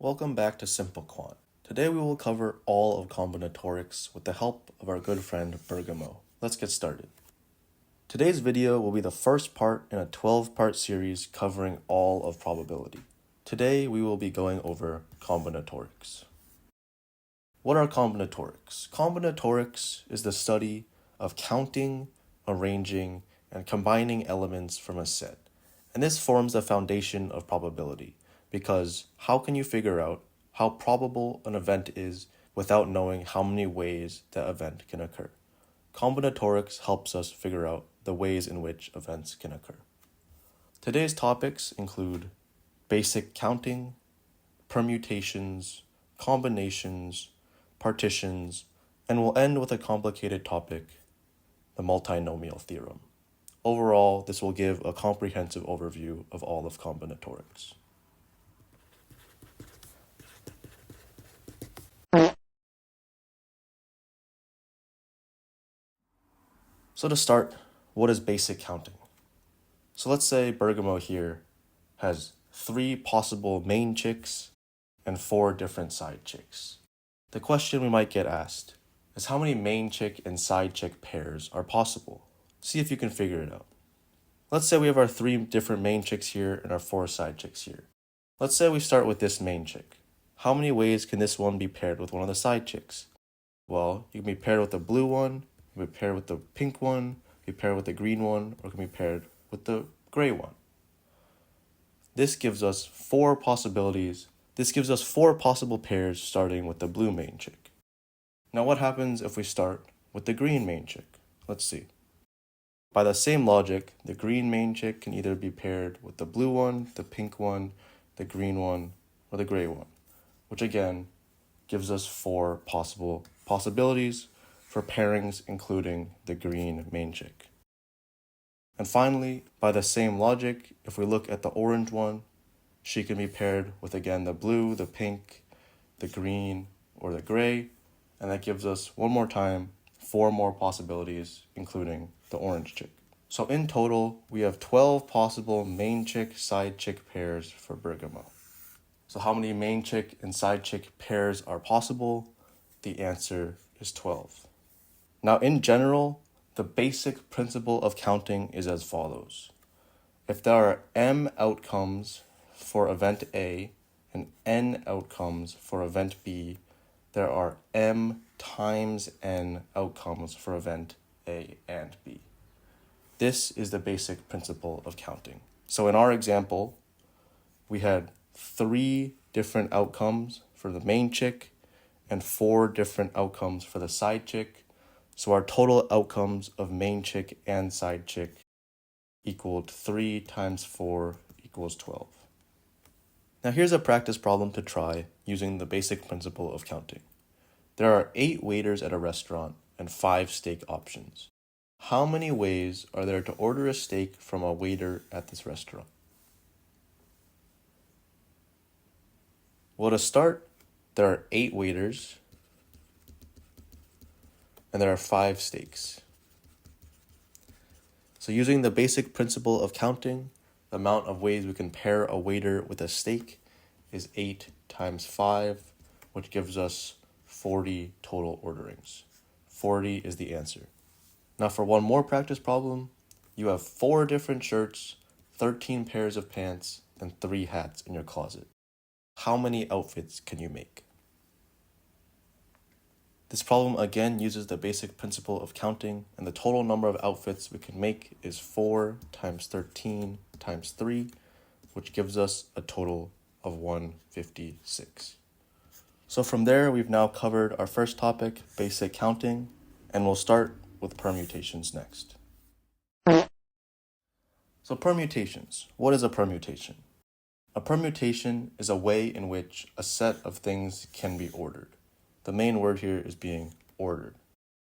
Welcome back to Simple Quant. Today we will cover all of combinatorics with the help of our good friend Bergamo. Let's get started. Today's video will be the first part in a 12-part series covering all of probability. Today we will be going over combinatorics. What are combinatorics? Combinatorics is the study of counting, arranging, and combining elements from a set. And this forms the foundation of probability. Because how can you figure out how probable an event is without knowing how many ways that event can occur? Combinatorics helps us figure out the ways in which events can occur. Today's topics include basic counting, permutations, combinations, partitions, and we'll end with a complicated topic, the multinomial theorem. Overall, this will give a comprehensive overview of all of combinatorics. So to start, what is basic counting? So let's say Bergamo here has 3 possible main chicks and 4 different side chicks. The question we might get asked is how many main chick and side chick pairs are possible? See if you can figure it out. Let's say we have our 3 different main chicks here and our 4 side chicks here. Let's say we start with this main chick. How many ways can this one be paired with one of the side chicks? Well, you can be paired with the blue one, it can be paired with the pink one, it can be paired with the green one, or it can be paired with the gray one. This gives us 4 possibilities. This gives us 4 possible pairs starting with the blue main chick. Now what happens if we start with the green main chick? Let's see. By the same logic, the green main chick can either be paired with the blue one, the pink one, the green one, or the gray one, which again gives us 4 possible possibilities for pairings including the green main chick. And finally, by the same logic, if we look at the orange one, she can be paired with again the blue, the pink, the green, or the gray, and that gives us one more time 4 more possibilities including the orange chick. So in total, we have 12 possible main chick, side chick pairs for Bergamo. So how many main chick and side chick pairs are possible? The answer is 12. Now in general, the basic principle of counting is as follows. If there are m outcomes for event A and n outcomes for event B, there are m times n outcomes for event A and B. This is the basic principle of counting. So in our example, we had 3 different outcomes for the main chick and 4 different outcomes for the side chick. So our total outcomes of main chick and side chick equaled 3 times 4 equals 12. Now here's a practice problem to try using the basic principle of counting. There are 8 waiters at a restaurant and 5 steak options. How many ways are there to order a steak from a waiter at this restaurant? Well, to start, there are 8 waiters and there are 5 steaks. So using the basic principle of counting, the amount of ways we can pair a waiter with a steak is 8 times 5, which gives us 40 total orderings. 40 is the answer. Now for one more practice problem, you have 4 different shirts, 13 pairs of pants, and 3 hats in your closet. How many outfits can you make? This problem again uses the basic principle of counting, and the total number of outfits we can make is 4 times 13 times 3, which gives us a total of 156. So from there, we've now covered our first topic, basic counting, and we'll start with permutations next. So permutations. What is a permutation? A permutation is a way in which a set of things can be ordered. The main word here is being ordered.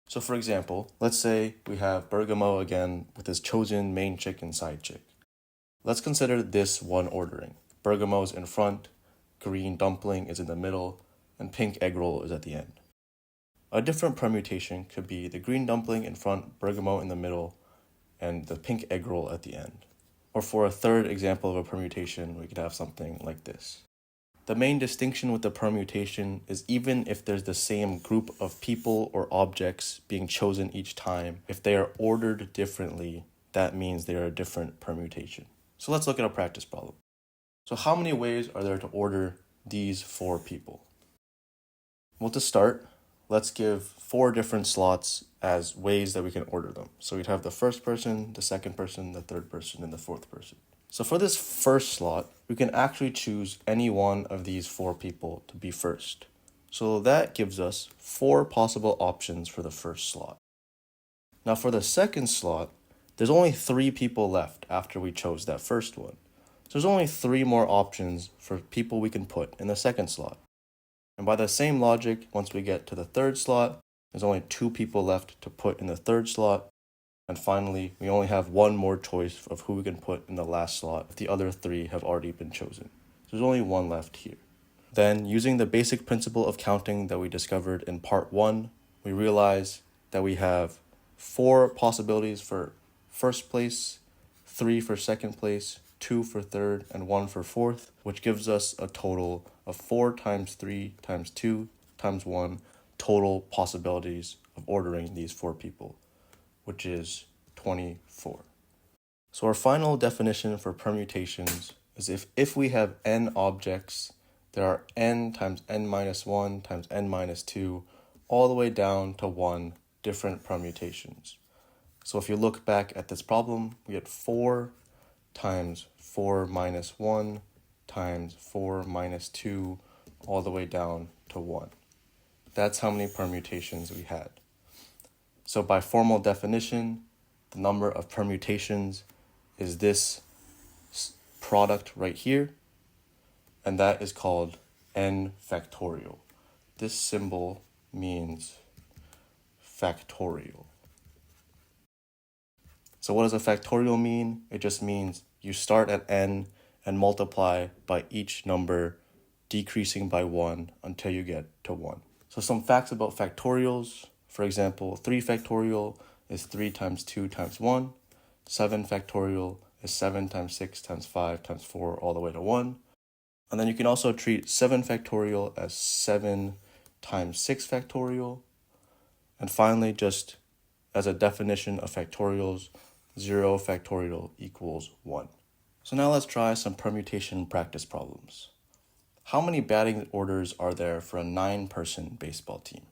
So for example, let's say we have Bergamo again with his chosen main chick and side chick. Let's consider this one ordering. Bergamo's in front, green dumpling is in the middle, and pink egg roll is at the end. A different permutation could be the green dumpling in front, Bergamo in the middle, and the pink egg roll at the end. Or for a third example of a permutation, we could have something like this. The main distinction with the permutation is even if there's the same group of people or objects being chosen each time, if they are ordered differently, that means they are a different permutation. So let's look at a practice problem. So how many ways are there to order these 4 people? Well, to start, let's give 4 different slots as ways that we can order them. So we'd have the first person, the second person, the third person, and the fourth person. So for this first slot, we can actually choose any one of these 4 people to be first. So that gives us 4 possible options for the first slot. Now for the second slot, there's only 3 people left after we chose that first one. So there's only 3 more options for people we can put in the second slot. And by the same logic, once we get to the third slot, there's only 2 people left to put in the third slot. And finally, we only have 1 more choice of who we can put in the last slot if the other 3 have already been chosen. So there's only 1 left here. Then, using the basic principle of counting that we discovered in part 1, we realize that we have 4 possibilities for first place, 3 for second place, 2 for third, and 1 for fourth, which gives us a total of 4 times 3 times 2 times 1 total possibilities of ordering these 4 people, which is 24. So our final definition for permutations is if we have n objects, there are n times n minus 1 times n minus 2 all the way down to 1 different permutations. So if you look back at this problem, we get 4 times 4 minus 1 times 4 minus 2 all the way down to 1. That's how many permutations we had. So by formal definition, the number of permutations is this product right here, and that is called n factorial. This symbol means factorial. So what does a factorial mean? It just means you start at n and multiply by each number, decreasing by 1 until you get to 1. So some facts about factorials. For example, 3 factorial is 3 times 2 times 1. 7 factorial is 7 times 6 times 5 times 4 all the way to 1. And then you can also treat 7 factorial as 7 times 6 factorial. And finally, just as a definition of factorials, 0 factorial equals 1. So now let's try some permutation practice problems. How many batting orders are there for a 9-person baseball team?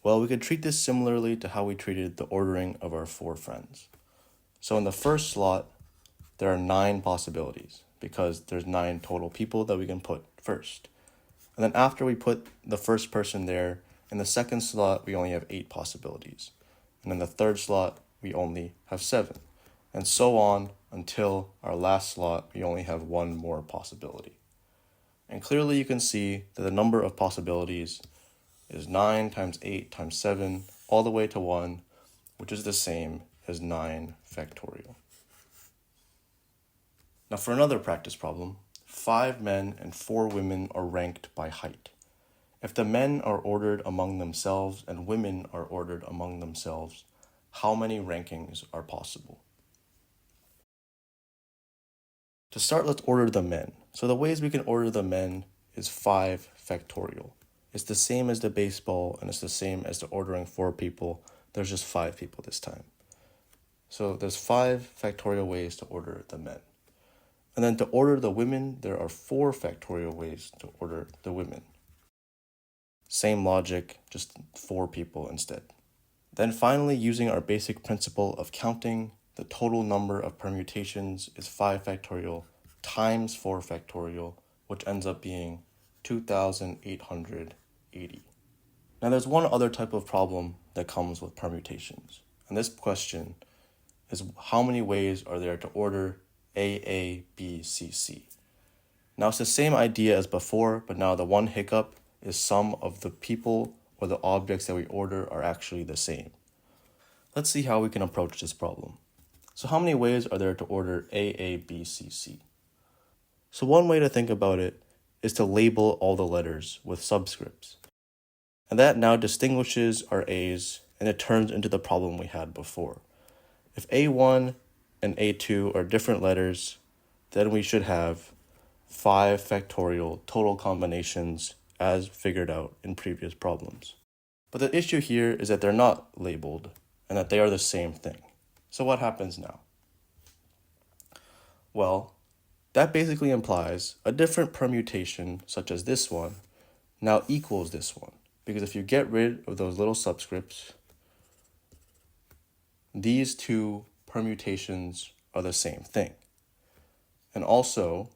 Well, we could treat this similarly to how we treated the ordering of our 4 friends. So in the first slot, there are 9 possibilities because there's 9 total people that we can put first. And then after we put the first person there, in the second slot, we only have 8 possibilities. And in the third slot, we only have 7. And so on until our last slot, we only have 1 more possibility. And clearly you can see that the number of possibilities is 9 times 8 times 7 all the way to 1, which is the same as 9 factorial. Now for another practice problem, 5 men and 4 women are ranked by height. If the men are ordered among themselves and women are ordered among themselves, how many rankings are possible? To start, let's order the men. So the ways we can order the men is 5 factorial. It's the same as the baseball, and it's the same as the ordering 4 people. There's just 5 people this time. So there's 5 factorial ways to order the men. And then to order the women, there are 4 factorial ways to order the women. Same logic, just 4 people instead. Then finally, using our basic principle of counting, the total number of permutations is 5 factorial times 4 factorial, which ends up being 2,880. Now there's one other type of problem that comes with permutations. And this question is how many ways are there to order A, A, B, C, C? Now it's the same idea as before, but now the one hiccup is some of the people or the objects that we order are actually the same. Let's see how we can approach this problem. So how many ways are there to order A, B, C, C? So one way to think about it is to label all the letters with subscripts. And that now distinguishes our A's, and it turns into the problem we had before. If A1 and A2 are different letters, then we should have 5 factorial total combinations as figured out in previous problems. But the issue here is that they're not labeled and that they are the same thing. So what happens now? Well, that basically implies a different permutation, such as this one, now equals this one. Because if you get rid of those little subscripts, these two permutations are the same thing. And also,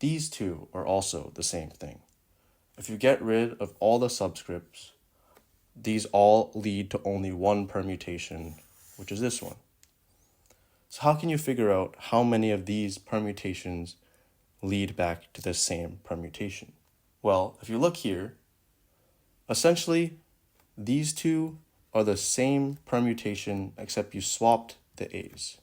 these two are also the same thing. If you get rid of all the subscripts, these all lead to only one permutation, which is this one. So how can you figure out how many of these permutations lead back to the same permutation? Well, if you look here, essentially, these two are the same permutation except you swapped the A's.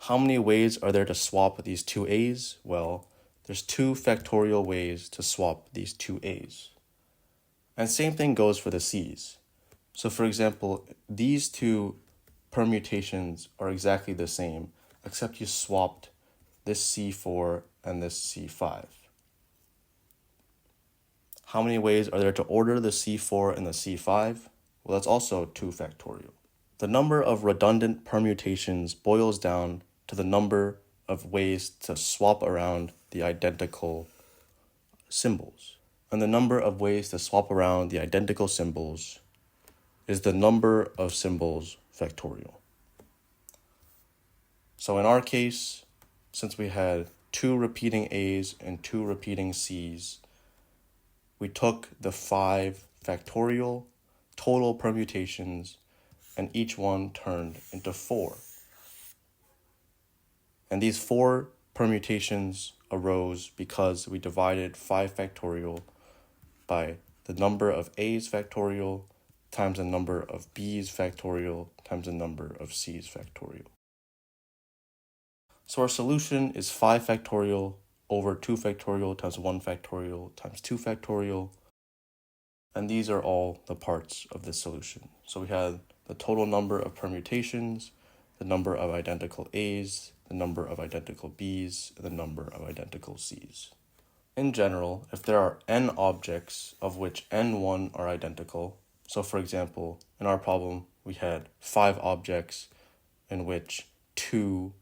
How many ways are there to swap these two A's? Well, there's 2 factorial ways to swap these two A's. And same thing goes for the C's. So for example, these two permutations are exactly the same, except you swapped this C4 and this C5. How many ways are there to order the C4 and the C5? Well, that's also 2 factorial. The number of redundant permutations boils down to the number of ways to swap around the identical symbols. And the number of ways to swap around the identical symbols is the number of symbols factorial. So in our case, since we had 2 repeating A's and 2 repeating C's, we took the 5 factorial total permutations and each one turned into 4. And these 4 permutations arose because we divided 5 factorial by the number of A's factorial times the number of B's factorial times the number of C's factorial. So our solution is 5 factorial over 2 factorial times 1 factorial times 2 factorial. And these are all the parts of this solution. So we had the total number of permutations, the number of identical A's, the number of identical B's, and the number of identical C's. In general, if there are n objects of which n1 are identical, so for example, in our problem, we had 5 objects in which 2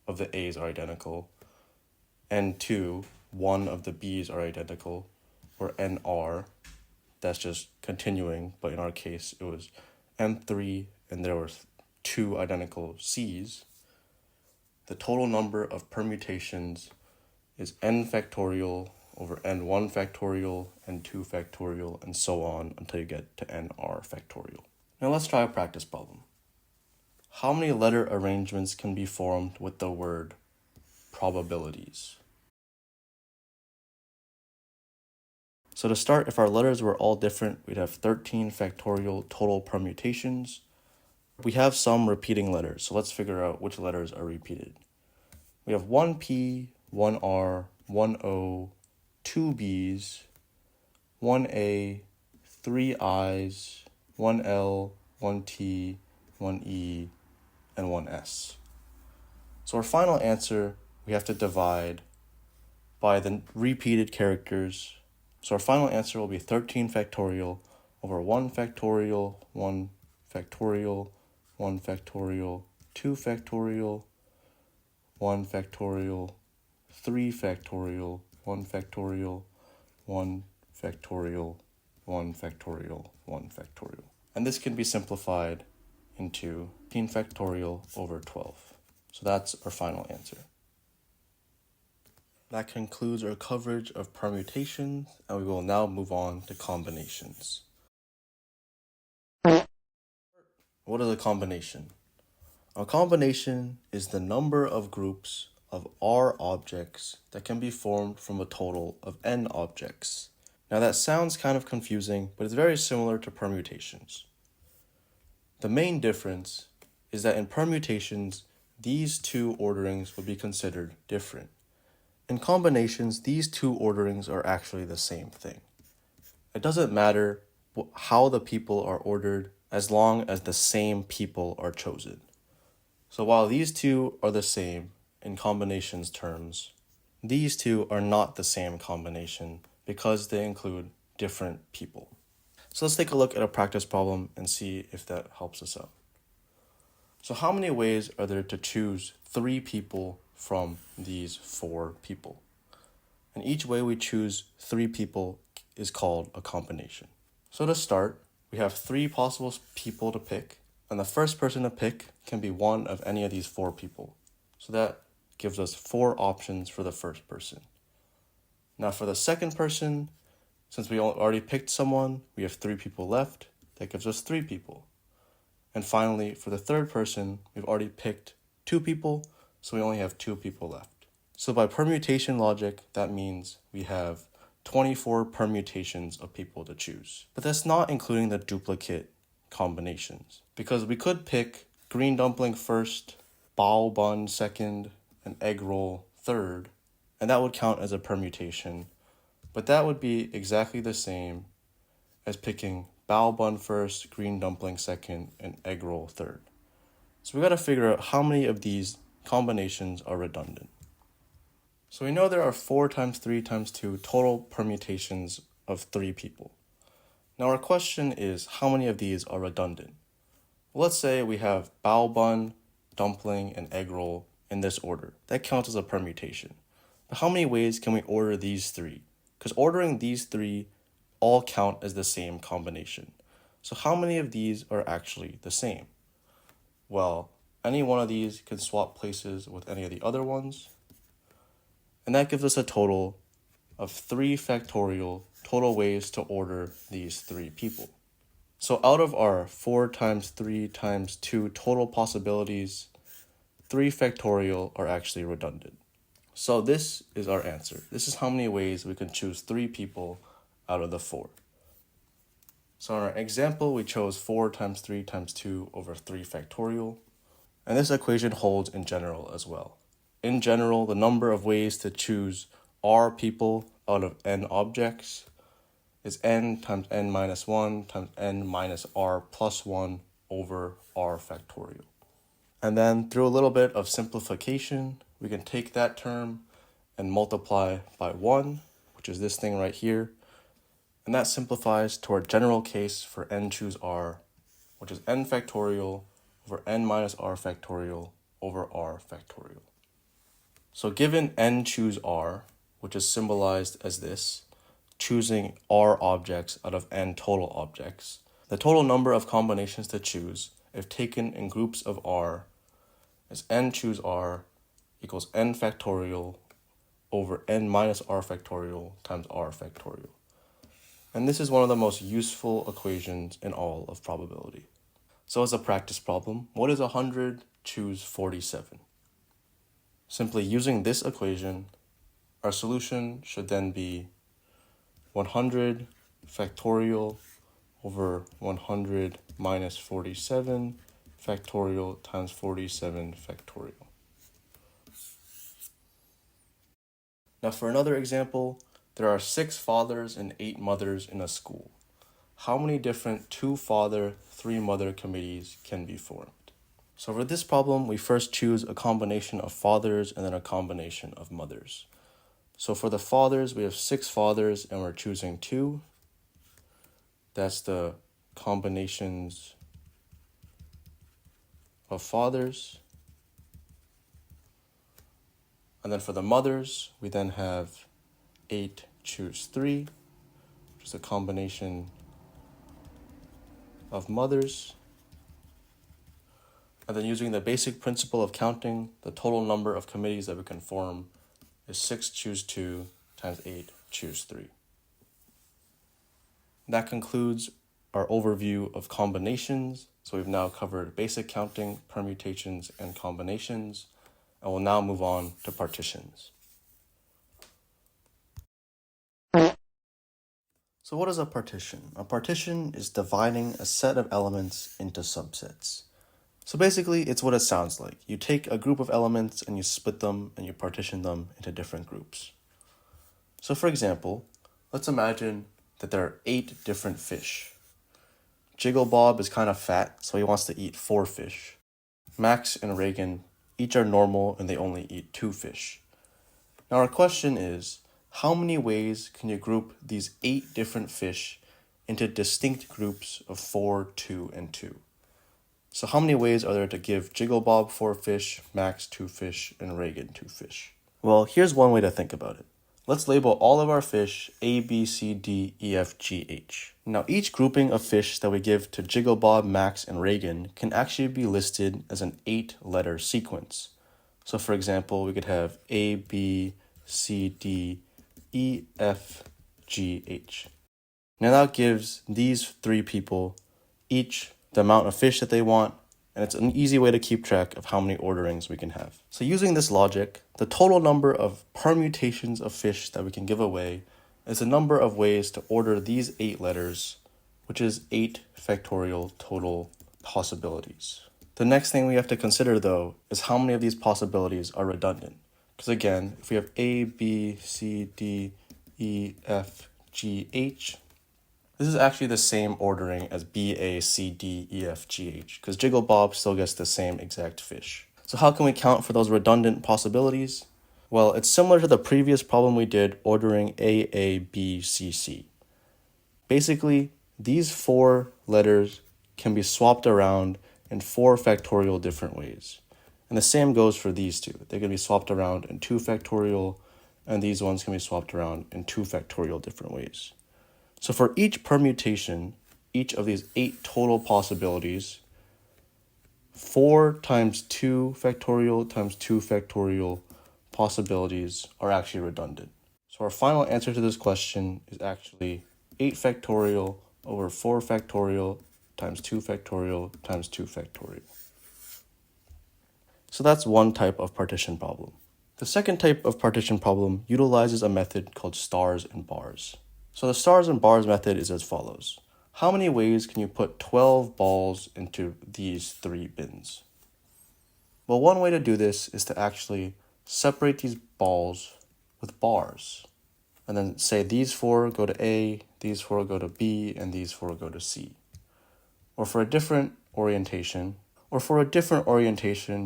of the A's are identical, n2, 1 of the B's are identical, or nr, that's just continuing, but in our case, it was n3 and there were 2 identical C's. The total number of permutations is n factorial over n1 factorial, n2 factorial, and so on until you get to nr factorial. Now let's try a practice problem. How many letter arrangements can be formed with the word probabilities? So to start, if our letters were all different, we'd have 13 factorial total permutations. We have some repeating letters, so let's figure out which letters are repeated. We have 1 P, 1 R, 1 O, 2 B's, 1 A, 3 I's, 1 L, 1 T, 1 E, and 1 S. So our final answer, we have to divide by the repeated characters. So our final answer will be 13 factorial over 1 factorial, 1 factorial, 1 factorial, 2 factorial, 1 factorial, 3 factorial, 1 factorial, 1 factorial, 1 factorial, 1 factorial. And this can be simplified into 13 factorial over 12. So that's our final answer. That concludes our coverage of permutations, and we will now move on to combinations. What is a combination? A combination is the number of groups of R objects that can be formed from a total of N objects. Now that sounds kind of confusing, but it's very similar to permutations. The main difference is that in permutations, these 2 orderings would be considered different. In combinations, these 2 orderings are actually the same thing. It doesn't matter how the people are ordered as long as the same people are chosen. So while these 2 are the same in combinations terms, these two are not the same combination because they include different people. So let's take a look at a practice problem and see if that helps us out. So how many ways are there to choose 3 people from these 4 people? And each way we choose 3 people is called a combination. So to start, we have 3 possible people to pick, and the first person to pick can be one of any of these 4 people. So that gives us 4 options for the first person. Now for the second person, since we already picked someone, we have 3 people left. That gives us 3 people. And finally, for the third person, we've already picked 2 people, so we only have 2 people left. So by permutation logic, that means we have 24 permutations of people to choose. But that's not including the duplicate combinations, because we could pick green dumpling first, bao bun second, and egg roll third, and that would count as a permutation. But that would be exactly the same as picking bao bun first, green dumpling second, and egg roll third. So we got to figure out how many of these combinations are redundant. So we know there are 4 times 3 times 2 total permutations of 3 people. Now our question is, how many of these are redundant? Well, let's say we have bao bun, dumpling, and egg roll in this order. That counts as a permutation. But how many ways can we order these 3? Because ordering these 3 all count as the same combination. So how many of these are actually the same? Well, any one of these can swap places with any of the other ones. And that gives us a total of 3 factorial total ways to order these 3 people. So out of our 4 times 3 times 2 total possibilities, 3 factorial are actually redundant. So this is our answer. This is how many ways we can choose 3 people out of the 4. So in our example, we chose 4 times 3 times 2 over 3 factorial. And this equation holds in general as well. In general, the number of ways to choose r people out of n objects is n times n minus 1 times n minus r plus 1 over r factorial. And then through a little bit of simplification, we can take that term and multiply by 1, which is this thing right here. And that simplifies to our general case for n choose r, which is n factorial over n minus r factorial over r factorial. So given n choose r, which is symbolized as this, choosing r objects out of n total objects, the total number of combinations to choose, if taken in groups of r, is n choose r equals n factorial over n minus r factorial times r factorial. And this is one of the most useful equations in all of probability. So as a practice problem, what is 100 choose 47? Simply using this equation, our solution should then be 100 factorial over 100 minus 47 factorial times 47 factorial. Now for another example, there are 6 fathers and 8 mothers in a school. How many different 2 father, 3 mother committees can be formed? So for this problem, we first choose a combination of fathers and then a combination of mothers. So for the fathers, we have 6 fathers and we're choosing 2. That's the combinations of fathers. And then for the mothers, we then have 8 choose 3, which is a combination of mothers. And then using the basic principle of counting, the total number of committees that we can form is 6 choose 2 times 8 choose 3. That concludes our overview of combinations. So we've now covered basic counting, permutations, and combinations, and we'll now move on to partitions. So what is a partition? A partition is dividing a set of elements into subsets. So basically, it's what it sounds like. You take a group of elements and you split them and you partition them into different groups. So for example, let's imagine that there are 8 different fish. Jiggle Bob is kind of fat, so he wants to eat 4 fish. Max and Reagan each are normal and they only eat 2 fish. Now our question is, how many ways can you group these 8 different fish into distinct groups of 4, 2, and 2? So how many ways are there to give Jigglebob 4 fish, Max 2 fish, and Reagan 2 fish? Well, here's one way to think about it. Let's label all of our fish A, B, C, D, E, F, G, H. Now each grouping of fish that we give to Jigglebob, Max, and Reagan can actually be listed as an 8-letter sequence. So for example, we could have A, B, C, D, E, F, G, H. Now that gives these 3 people each the amount of fish that they want, and it's an easy way to keep track of how many orderings we can have. So using this logic, the total number of permutations of fish that we can give away is the number of ways to order these 8 letters, which is 8 factorial total possibilities. The next thing we have to consider, though, is how many of these possibilities are redundant. Because again, if we have A, B, C, D, E, F, G, H, this is actually the same ordering as B, A, C, D, E, F, G, H, because Jigglebob still gets the same exact fish. So how can we count for those redundant possibilities? Well, it's similar to the previous problem we did ordering A, B, C, C. Basically, these 4 letters can be swapped around in 4 factorial different ways. And the same goes for these 2. They can be swapped around in 2 factorial, and these ones can be swapped around in 2 factorial different ways. So for each permutation, each of these 8 total possibilities, 4 times 2 factorial times 2 factorial possibilities are actually redundant. So our final answer to this question is actually 8 factorial over 4 factorial times 2 factorial times 2 factorial. So that's one type of partition problem. The second type of partition problem utilizes a method called stars and bars. So the stars and bars method is as follows. How many ways can you put 12 balls into these 3 bins? Well, one way to do this is to actually separate these balls with bars. And then say these 4 go to A, these 4 go to B, and these 4 go to C. Or for a different orientation,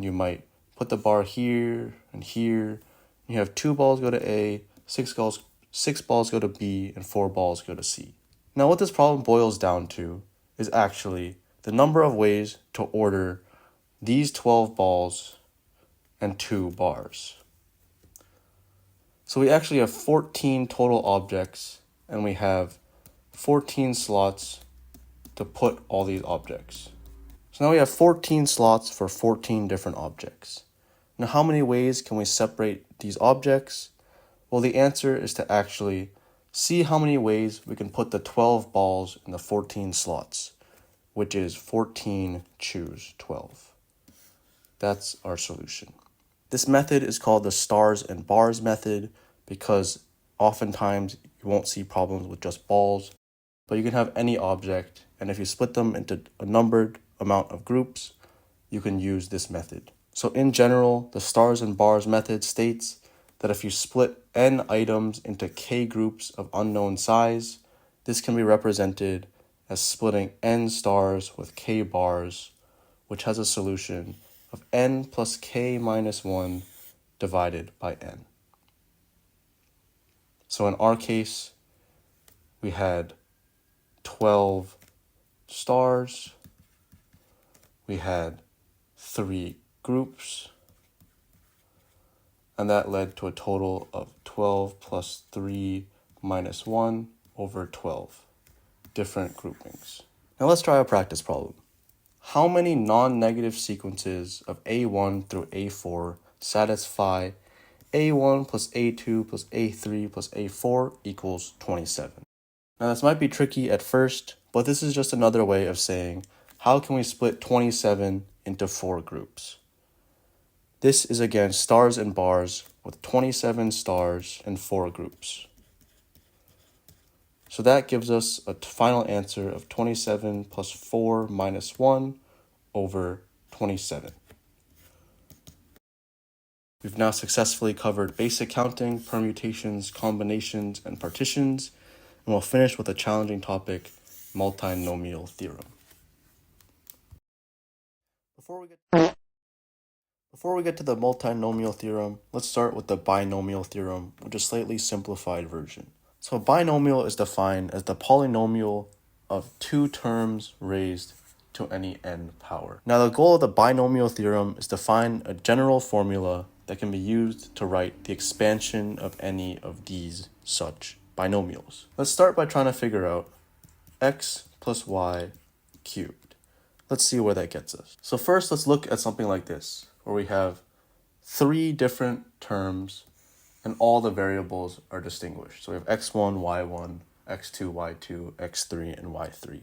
you might put the bar here and here. You have 2 balls go to A, 6 balls go to B, and 4 balls go to C. Now what this problem boils down to is actually the number of ways to order these 12 balls and 2 bars. So we actually have 14 total objects, and we have 14 slots to put all these objects. So now we have 14 slots for 14 different objects. Now how many ways can we separate these objects? Well, the answer is to actually see how many ways we can put the 12 balls in the 14 slots, which is 14 choose 12. That's our solution. This method is called the stars and bars method because oftentimes you won't see problems with just balls, but you can have any object, and if you split them into a numbered amount of groups, you can use this method. So in general, the stars and bars method states that if you split n items into k groups of unknown size, this can be represented as splitting n stars with k bars, which has a solution of n plus k minus 1 divided by n. So in our case, we had 12 stars, we had 3 groups, and that led to a total of 12 plus 3 minus 1 over 12 different groupings. Now let's try a practice problem. How many non-negative sequences of A1 through A4 satisfy A1 plus A2 plus A3 plus A4 equals 27? Now this might be tricky at first, but this is just another way of saying how can we split 27 into 4 groups? This is again stars and bars with 27 stars and 4 groups. So that gives us a final answer of 27 plus 4 minus 1 over 27. We've now successfully covered basic counting, permutations, combinations, and partitions, and we'll finish with a challenging topic, multinomial theorem. Before we get to the multinomial theorem, let's start with the binomial theorem, which is a slightly simplified version. So a binomial is defined as the polynomial of two terms raised to any n power. Now the goal of the binomial theorem is to find a general formula that can be used to write the expansion of any of these such binomials. Let's start by trying to figure out x plus y cubed. Let's see where that gets us. So first, let's look at something like this, where we have three different terms and all the variables are distinguished. So we have x1, y1, x2, y2, x3, and y3.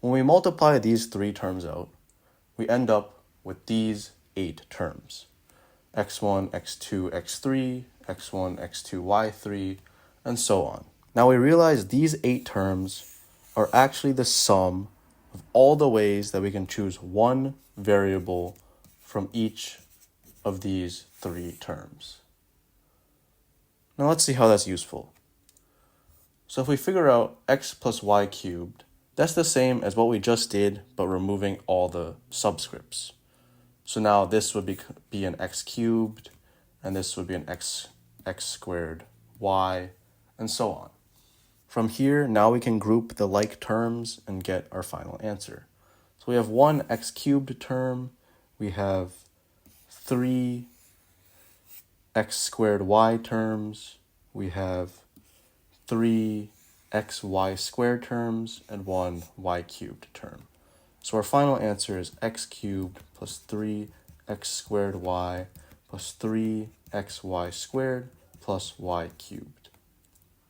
When we multiply these three terms out, we end up with these 8 terms. x1, x2, x3, x1, x2, y3, and so on. Now we realize these 8 terms are actually the sum of all the ways that we can choose one variable from each of these 3 terms. Now let's see how that's useful. So if we figure out x plus y cubed, that's the same as what we just did, but removing all the subscripts. So now this would be an x cubed, and this would be an x squared, y, and so on. From here, now we can group the like terms and get our final answer. So we have one x cubed term, we have 3 x squared y terms, we have 3 xy squared terms, and 1 y cubed term. So our final answer is x cubed plus 3 x squared y plus 3 xy squared plus y cubed.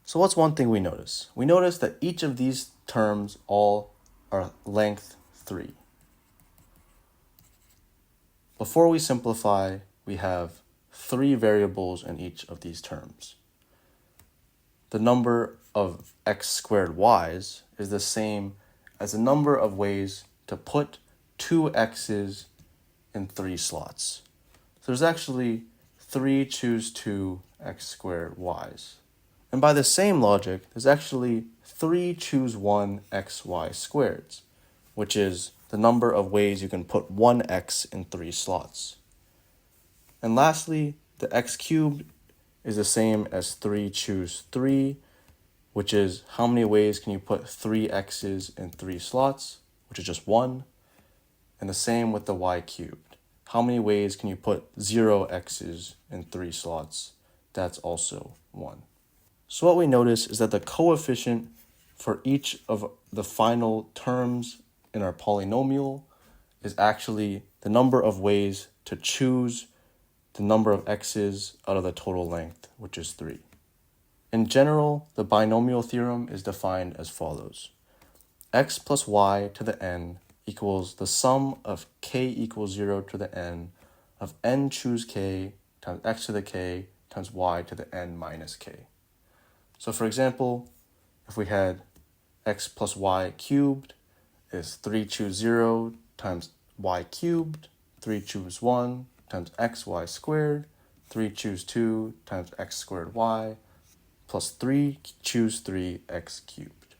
So what's one thing we notice? We notice that each of these terms all are length 3. Before we simplify, we have 3 variables in each of these terms. The number of x squared y's is the same as the number of ways to put 2 x's in 3 slots. So there's actually 3 choose 2 x squared y's. And by the same logic, there's actually 3 choose 1 xy squareds, which is the number of ways you can put 1 x in 3 slots. And lastly, the x cubed is the same as 3 choose 3, which is how many ways can you put 3 x's in 3 slots, which is just 1. And the same with the y cubed. How many ways can you put 0 x's in 3 slots? That's also 1. So what we notice is that the coefficient for each of the final terms in our polynomial is actually the number of ways to choose the number of x's out of the total length, which is 3. In general, the binomial theorem is defined as follows. X plus y to the n equals the sum of k equals 0 to the n of n choose k times x to the k times y to the n minus k. So for example, if we had x plus y cubed is 3 choose 0 times y cubed, 3 choose 1 times xy squared, 3 choose 2 times x squared y, plus 3 choose 3 x cubed.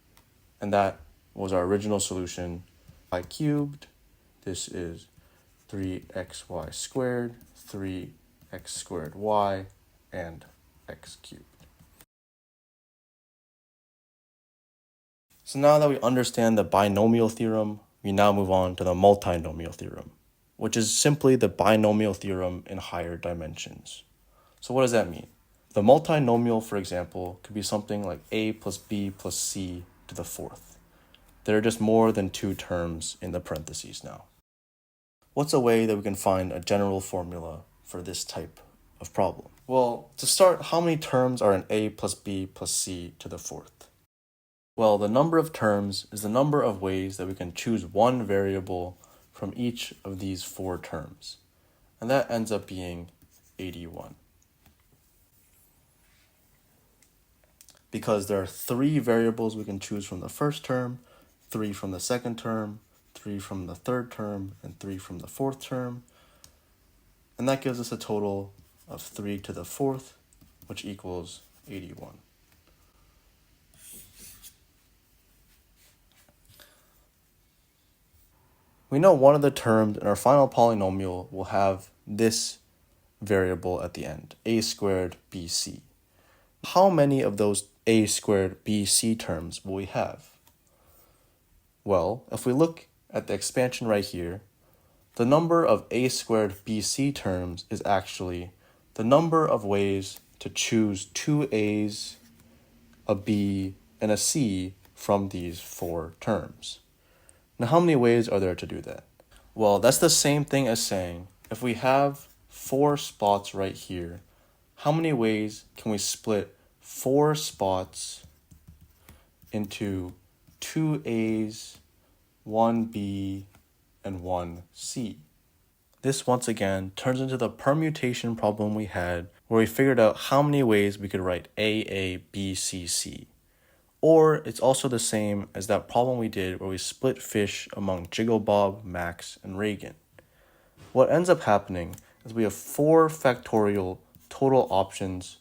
And that was our original solution. Y cubed, this is 3xy squared, 3x squared y, and x cubed. So now that we understand the binomial theorem, we now move on to the multinomial theorem, which is simply the binomial theorem in higher dimensions. So what does that mean? The multinomial, for example, could be something like a plus b plus c to the 4th. There are just more than 2 terms in the parentheses now. What's a way that we can find a general formula for this type of problem? Well, to start, how many terms are in a plus b plus c to the 4th? Well, the number of terms is the number of ways that we can choose one variable from each of these 4 terms. And that ends up being 81. Because there are 3 variables we can choose from the first term, 3 from the second term, 3 from the third term, and 3 from the 4th term. And that gives us a total of 3 to the 4th, which equals 81. We know one of the terms in our final polynomial will have this variable at the end, a squared bc. How many of those a squared bc terms will we have? Well, if we look at the expansion right here, the number of a squared bc terms is actually the number of ways to choose two a's, a b, and a c from these four terms. Now, how many ways are there to do that? Well, that's the same thing as saying, if we have 4 spots right here, how many ways can we split 4 spots into 2 A's, 1 B, and 1 C? This once again turns into the permutation problem we had, where we figured out how many ways we could write A, B, C, C. Or it's also the same as that problem we did where we split fish among Jiggle Bob, Max, and Reagan. What ends up happening is we have 4 factorial total options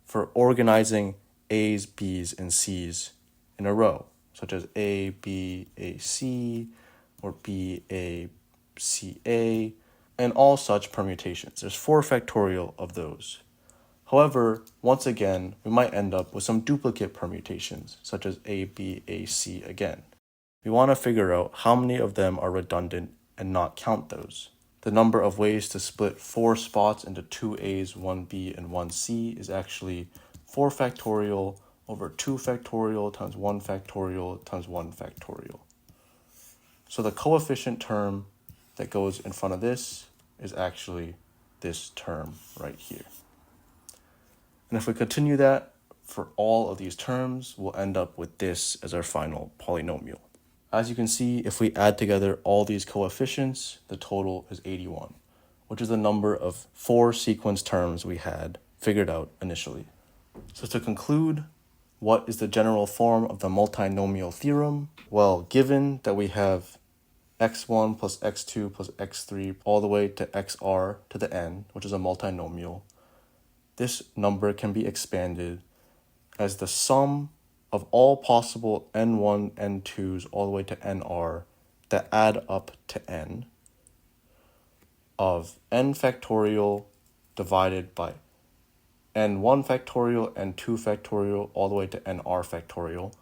for organizing A's, B's, and C's in a row, such as A, B, A, C, or B, A, C, A, and all such permutations. There's 4 factorial of those. However, once again, we might end up with some duplicate permutations, such as A, B, A, C again. We want to figure out how many of them are redundant and not count those. The number of ways to split 4 spots into 2 A's, 1 B, and 1 C is actually 4 factorial over 2 factorial times 1 factorial times 1 factorial. So the coefficient term that goes in front of this is actually this term right here. And if we continue that for all of these terms, we'll end up with this as our final polynomial. As you can see, if we add together all these coefficients, the total is 81, which is the number of 4 sequence terms we had figured out initially. So to conclude, what is the general form of the multinomial theorem? Well, given that we have x1 plus x2 plus x3 all the way to xr to the n, which is a multinomial, this number can be expanded as the sum of all possible n1, n2s all the way to nr that add up to n of n factorial divided by n1 factorial, n2 factorial, all the way to nr factorial.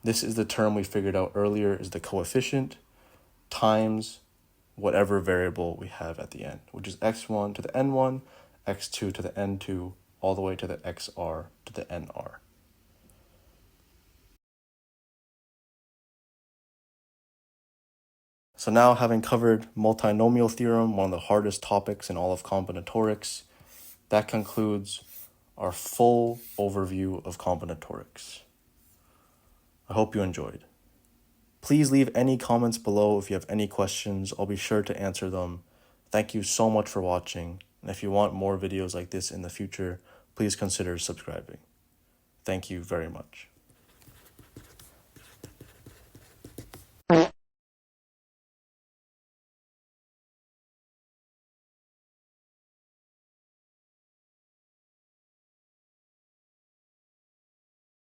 This is the term we figured out earlier is the coefficient times whatever variable we have at the end, which is x1 to the n1, x2 to the n2, all the way to the xr to the nr. So now, having covered multinomial theorem, one of the hardest topics in all of combinatorics, that concludes our full overview of combinatorics. I hope you enjoyed. Please leave any comments below if you have any questions. I'll be sure to answer them. Thank you so much for watching, and if you want more videos like this in the future, please consider subscribing. Thank you very much.